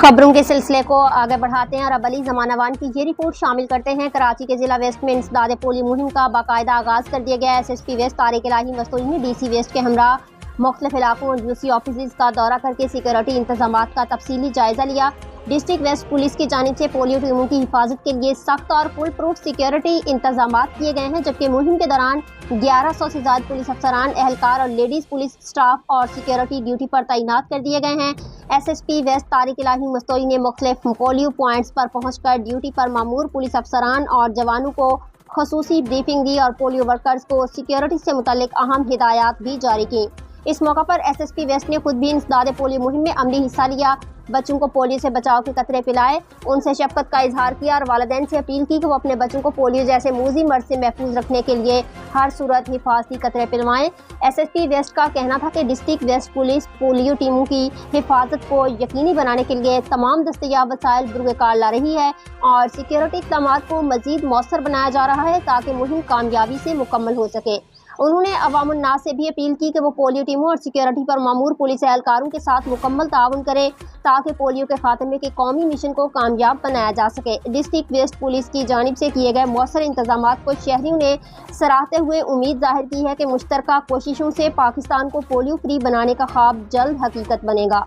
خبروں کے سلسلے کو آگے بڑھاتے ہیں اور اب علی زمانوان کی یہ رپورٹ شامل کرتے ہیں۔ کراچی کے ضلع ویسٹ میں انسداد پولیو مہم کا باقاعدہ آغاز کر دیا گیا ہے۔ SSP ویسٹ طارق الہی مستوری نے DC ویسٹ کے ہمراہ مختلف علاقوں اور UC آفیسز کا دورہ کر کے سیکورٹی انتظامات کا تفصیلی جائزہ لیا۔ ڈسٹرکٹ ویسٹ پولیس کی جانب سے پولیو ٹیموں کی حفاظت کے لیے سخت اور فل پروف سیکورٹی انتظامات کیے گئے ہیں، جبکہ مہم کے دوران 1100 سے زائد پولیس افسران، اہلکار اور لیڈیز پولیس سٹاف اور سیکورٹی ڈیوٹی پر تعینات کر دیے گئے ہیں۔ SSP ویسٹ طارق الہی مستوری نے مختلف پولیو پوائنٹس پر پہنچ کر ڈیوٹی پر مامور پولیس افسران اور جوانوں کو خصوصی بریفنگ دی اور پولیو ورکرز کو سیکورٹی سے متعلق اہم ہدایات بھی جاری کیں۔ اس موقع پر SSP ویسٹ نے خود بھی انسداد پولیو مہم میں عملی حصہ لیا، بچوں کو پولیو سے بچاؤ کے قطرے پلائے، ان سے شفقت کا اظہار کیا اور والدین سے اپیل کی کہ وہ اپنے بچوں کو پولیو جیسے موذی مرض سے محفوظ رکھنے کے لیے ہر صورت حفاظتی قطرے پلوائیں۔ SSP ویسٹ کا کہنا تھا کہ ڈسٹرکٹ ویسٹ پولیس پولیو ٹیموں کی حفاظت کو یقینی بنانے کے لیے تمام دستیاب وسائل بروئے کار لا رہی ہے اور سیکورٹی اقدامات کو مزید مؤثر بنایا جا رہا ہے تاکہ مہم کامیابی سے مکمل ہو سکے۔ انہوں نے عوام الناس سے بھی اپیل کی کہ وہ پولیو ٹیموں اور سیکورٹی پر مامور پولیس اہلکاروں کے ساتھ مکمل تعاون کریں تاکہ پولیو کے خاتمے کے قومی مشن کو کامیاب بنایا جا سکے۔ ڈسٹرکٹ ویسٹ پولیس کی جانب سے کیے گئے مؤثر انتظامات کو شہریوں نے سراہتے ہوئے امید ظاہر کی ہے کہ مشترکہ کوششوں سے پاکستان کو پولیو فری بنانے کا خواب جلد حقیقت بنے گا۔